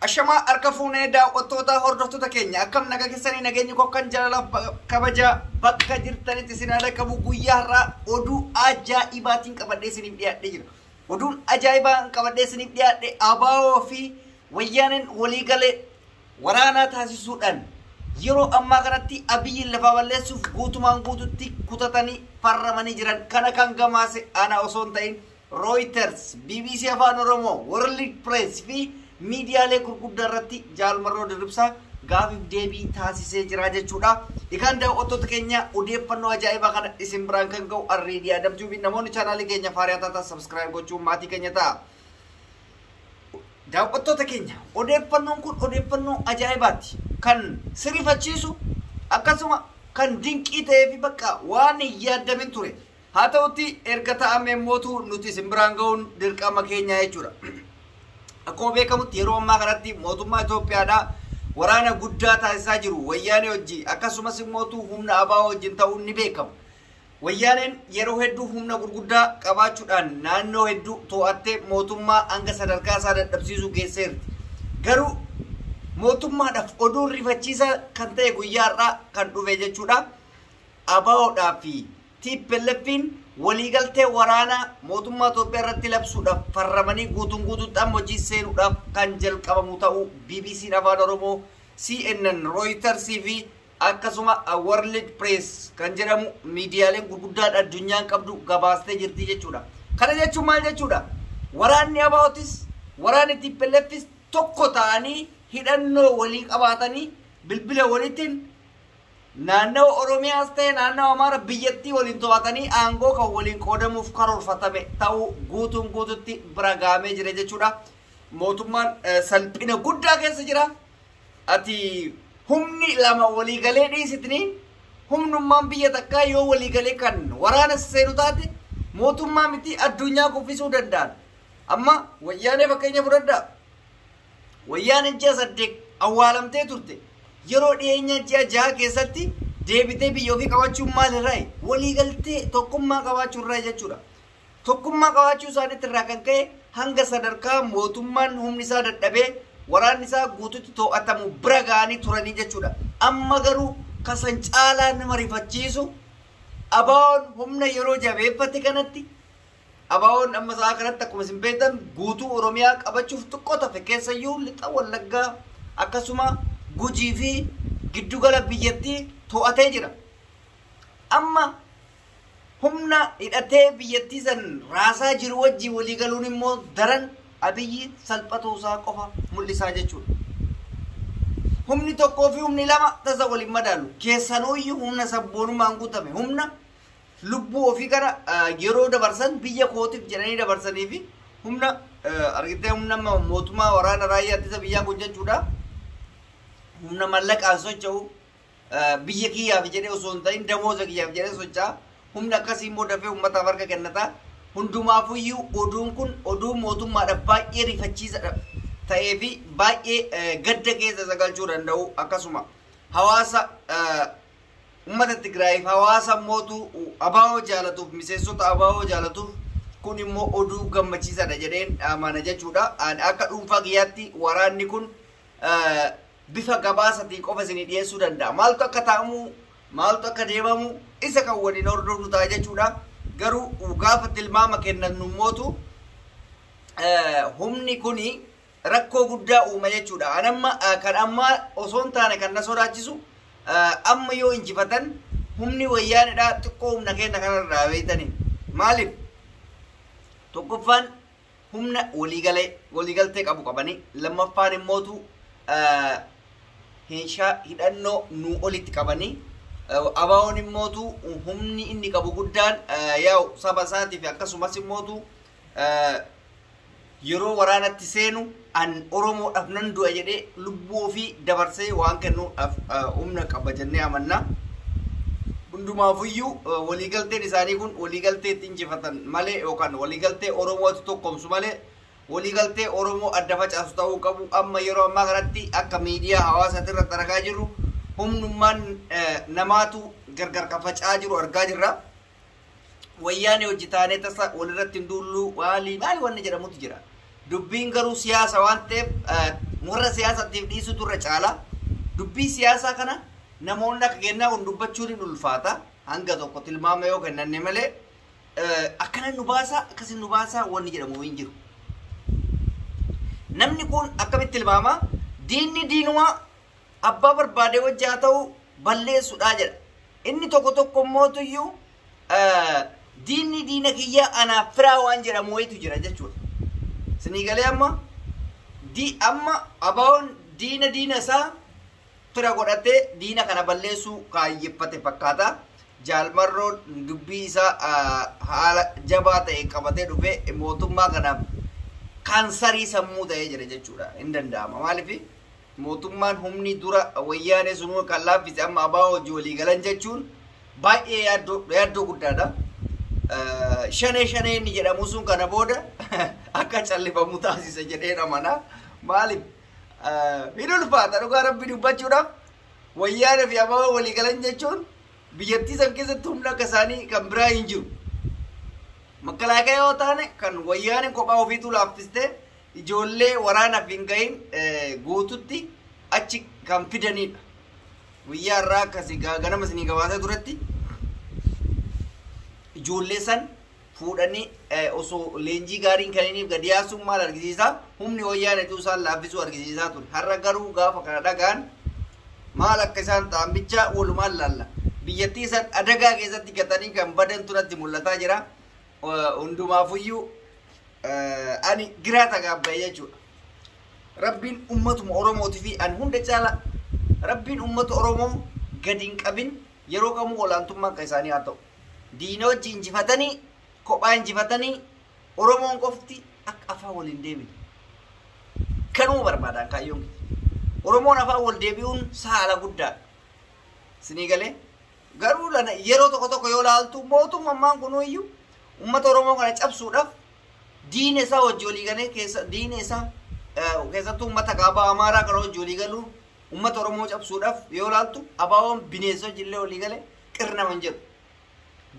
Ashama arkafuunee daawwattoota hordoftoota keenya akkam nagaa keessanii nageenyi kokkan jaalala kabaja bakka jirtanitti isin haala qabu guyyaa har'aa oduu ajaa'ibaatiin qabadhee isiniif dhiyaadhee jira. Oduun ajaa'ibaan qabadhee isiniif dhiyaadhe ABO fi wayyaaneen waliigalee waraanaa taasisuudhaan yeroo ammaa kanatti Abiyyiin lafa balleessuuf guutumaan guututti kutatanii farramanii jiran kana kan gamaase ana osoo hin ta'in Reuters, BBC Afaan Oromoo, World Press fi miidiyaalee gurguddaa irratti jaalmarroo dirribsaa gaafiif deebii taasisee jira jechuudha. Egaan daawwattoota keenya odeeffannoo ajaa'ibaa kana isin biraan kan ga'u Arreedii Adamtuu fi namoonni chaanaalii keenya Faariyaa Taataa subscribe gochuun maatii keenya ta'a. Daawwattoota keenya odeeffannoon kun odeeffannoo ajaa'ibaati kan sirrifachiisu akkasuma kan dinqii ta'ee fi bakka waan hin yaadamin ture. Haa ta'utti erga ta'amee mootu nuti isin biraan ga'uun dirqama keenya jechuudha. Akkuma beekamutti yeroo ammaa kanatti mootummaa Itoophiyaadhaa waraana guddaa taasisaa jiru wayyaanee wajjin akkasumas mootuu humna ABO wajjin ta'uun ni beekama. Wayyaaneen yeroo hedduu humna gurguddaa qabaachuudhaan naannoo hedduu to'attee mootummaa hanga sadarkaa isaa dadhabsiisuu geesseerti. Garuu mootummaadhaaf oduun rifachiisaa kan ta'e guyyaa har'aa kan dhufe jechuudha. ABOdhaa fi TPLF'n waliigaltee waraanaa mootummaa Itoophiyaa irratti labsuudhaaf farramanii guutuun guutuudhaan hojii seenuudhaaf kan jalqabamu ta'uu BBC Afaan Oromoo, CNN, Reuters fi akkasuma World Press kan jedhamu miidiyaaleen gurguddaan addunyaan qabdu gabaastee jirti jechuudha. Kana jechuun maal jechuudha? Waraanni ABOtis waraanni TPLFis tokko ta'anii hidhannoo walii qabaatanii bilbila walittiin naannoo Oromiyaas ta'e naannoo Amaara biyyattii waliin to'atanii aangoo kan waliin qoodamuuf karoorfatame ta'uu guutuun guututti bira gahamee jira jechuudha. Mootummaan salphina guddaa keessa jira. Ati humni lama waliigalee dhiisitanii humnummaan biyya takkaa yoo waliigalee kan waraana seenu taate mootummaa miti addunyaa kuffisuu danda'an. Amma wayyaanee fakkeenya fudhadhaa. Wayyaaneen ji'a 8 awwaalamtee turte. Yeroo dhiyeenya ji'a 6 keessatti deebitee biyya ofii qabachuun maalirraa waliigaltee tokkummaa qabaachuu irraa jechuudha. Tokkummaa qabaachuu isaaniitti irraa kan ka'e hanga sadarkaa mootummaan humni isaa dadhabee waraanni isaa guututti to'atamu bira ga'anii turanii jechuudha. Amma garuu kasan caalaa nama rifachiisu ABO'n humna yeroo jabeeffate kanatti ABO'n amma isaa kanatti akkuma isin beektan guutuu Oromiyaa qabachuuf xiqqoo tafe keessayyuu lixa Wallaggaa akkasuma Gujii fi giddugala biyyattii to'atee jira. Amma humna hidhatee biyyattii san raasaa jiru wajjin waliigaluun immoo daran Abiyyi salphatuu isaa qofa mul'isaa jechuudha. Humni tokkoo fi humni lama tasa waliin madaalu keessanuuyyuu humna sabboonummaan guutame humna lubbuu ofii kana yeroo dabarsan biyya kootiif jedhanii dabarsanii fi humna argitee humna mootummaa waraana raayyaa ittisa biyyaa kun jechuudha. Humna mallaqaan socho'u biyya kiyyaaf jedhee osoo hin ta'in damooza kiyyaaf jedhee socho'a. Humna akkasii immoo dafee uummataaf harka kennata. Hundumaafuyyuu oduun kun oduu mootummaadhaaf baay'ee rifachiisaa ta'ee fi baay'ee gadda keessa sagalchuu danda'u akkasuma hawaasa uummata Tigraayiif hawaasa mootuu ABO jaalatuuf miseensota ABO jaalatuuf kun immoo oduu gammachiisaadha jedheen amana jechuudha. Akka dhuunfaa kiyyaatti waraanni kun bifa gabaasatiin qofa isinii dhiyeessuu danda'a. Maaltu akka ta'amu, maaltu akka deemamu isa kan waliin hordofnu ta'a jechuudha. Garuu gaafa tilmaama kennannu mootu humni kuni rakkoo guddaa uuma jechuudha. Anamma kan ammaa osoo hin taane kan na sodaachisu amma yoo injifatan humni wayyaaneedhaa xiqqoo humna keenya kanarraa beeytanii. Maaliif? Tokkoffaan humna waliigaltee qabu qabanii lammaffaan immootu hidhannoo nu olitti qabanii ABO'n immootu humni inni qabu guddaan yaa'u saba isaatiif akkasumas immootu yeroo waraanatti seenu an Oromoodhaaf nan du'a jedhee lubbuu ofii dabarsee waan kennuudhaaf humna qaba jennee amanna. Hundumaafuyyuu waliigalteen isaanii kun waliigaltee itti injifatan malee yookaan waliigaltee Oromootti tokkomsu malee waliigaltee Oromoo adda facaasu ta'uu qabu. Amma yeroo ammaa kanatti akka miidiyaa hawaasaatti irratti argaa jirru humnummaan namaatu gargar kan faca'aa jiru argaa jirra. Wayyaanee hojii taanee tasa walirratti hin duullu maali wanni jedhamutu jira. dubbiin garuu siyaasa waan ta'eef warra siyaasatiif dhiisu turre caala dubbii siyaasaa kana namoonni akka kennaa kun dubbachuun hin ulfaata hanga tokko tilmaama yoo kennanne malee akkana nu baasaa akkasin nu baasaa wanni jedhamu hin jiru. Namni kun akkamitti tilmaama diinni diinuma abbaa barbaade wajjaa ta'u balleessuudha jedha. Inni tokko tokko mootuyyuu diinni diina kiyya anaaf firaa waan jedhamu wayitu jira jechuudha. Sinii galee amma abaa'oon diina isaa fira godhatee diina kana balleessuu kaayyeffate fakkaata. Jaalmarroon dubbii isaa haala jabaa ta'e qabatee dhufee mootummaa kanaaf kaansarii sammuu ta'ee jira jechuudha. Hin danda'ama. Maaliif mootummaan humni dura wayyaanee sunuu kan laaffise amma abaa'oo hojii walii galan jechuun baay'ee yaaddoo guddaadha. Shanee inni jedhamu sun kana booda akka callifamu taasisa jedhee amana. Maaliif hin ulfaata dhugaa rabbi dubbachuudhaaf wayyaanee fi abaa'oo walii galan jechuun biyyattii san keessatti humna akka isaanii kan biraa hin jiru. Makalaakaa yoo taane kan wayyaaneen kophaa ofiitu laaffiste ijoollee waraanaaf hin gahin guututti achi kan fidanidha. Guyyaa irraa akkasii ganama isinii gabaasa duratti ijoollee san fuudhanii osoo leenjii gaariin kaniniif gadi yaasuun maal argisiisaa humni wayyaanetu isaan laaffisuu argisiisaa ture. Har'a garuu gaafa kana dhagaan maal akka isaan ta'an bichaa walumaan laalla. Biyyattii san adagaa keessatti gatanii kan badan turatti mul'ataa jira. Hundumaafuyyuu ani giraata gaabbaye jechuudha. Rabbiin ummatuma Oromootii fi an hunda caala Rabbiin ummata Oromoo gadi hin qabin yeroo kamuu olaantummaa akka isaanii haa ta'u. Diina wajji injifatanii kophaa injifatanii Oromoon qofti akka afaan wal hin deebine. Kanuma barbaadan kaayyoon. Oromoon afaan wal deebi'uun saala guddaadha. Sinii galee garuu yeroo tokko yoo laaltu mootummaan kunuyyuu ummata Oromoo kana cabsuudhaaf diina isaa wajji walii galee diina isaa keessattuu ummata kaabaa Amaaraa kana wajji walii galuu ummata Oromoo cabsuudhaaf yoo laaltu abaa'oon bineensa wajjillee walii galee qirnaman jedhu.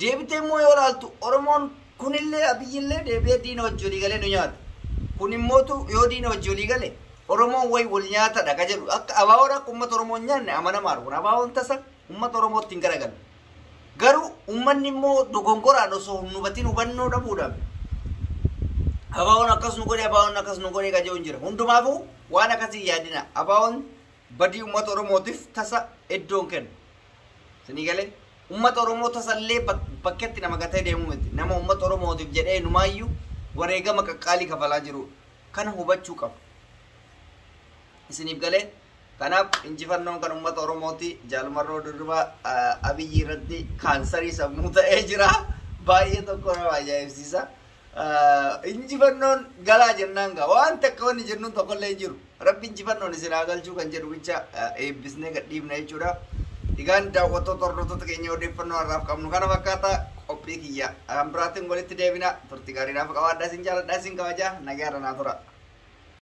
Deebitee immoo yoo laaltu Oromoon kunillee Abiyyillee deebi'ee diina wajji walii galee nu nyaata. Kun immootu yoo diina wajji walii galee Oromoon wayi wal nyaatadha ka jedhu akka abaa'oon akka ummata Oromoo nyaanne amanamaadha. Kun abaa'oon tasa ummata Oromootti hin garagalu. Garuu ummanni immoo dogongoraan osoo hin hubatin hubannoo dhabuudhaan abaa'oon akkas nu godhe abaa'oon akkas nu godhe ka jedhu jira. Hundumaafuu waan akkasii yaadina. Abaa'oon badii ummata Oromootiif tasa iddoon kenna. Sinii galee ummata Oromoo tasallee bakkeetti nama gatee deemu miti. Nama ummata Oromootiif jedhee numaayyuu wareegama qaqqaalii kafalaa jiru. Kana hubachuu qabu. Isiniif galee kanaaf injifannoon kan ummata Oromooti Jaalmarroo Dirribaa Abiyyi irratti kaansarii sammuu ta'ee jira. Baay'ee tokko nama ajaa'ibsiisa. Injifannoon galaa jennaan gaa waan takka wanni jennuun tokkollee hin jiru. Rabbi injifannoon isin haa galchuu kan jedhu bicha eebbisnee gadhiifna jechuudha. Egaan daawwattoota hordoftoota keenya odeeffannoo har'aaf qabnu kana fakkaata qophii kiyya. Biraatiin walitti deebina turtii gaariidhaaf qabaadhaa isin jaalladhaa isin kabajaa nagaa irra naa tura.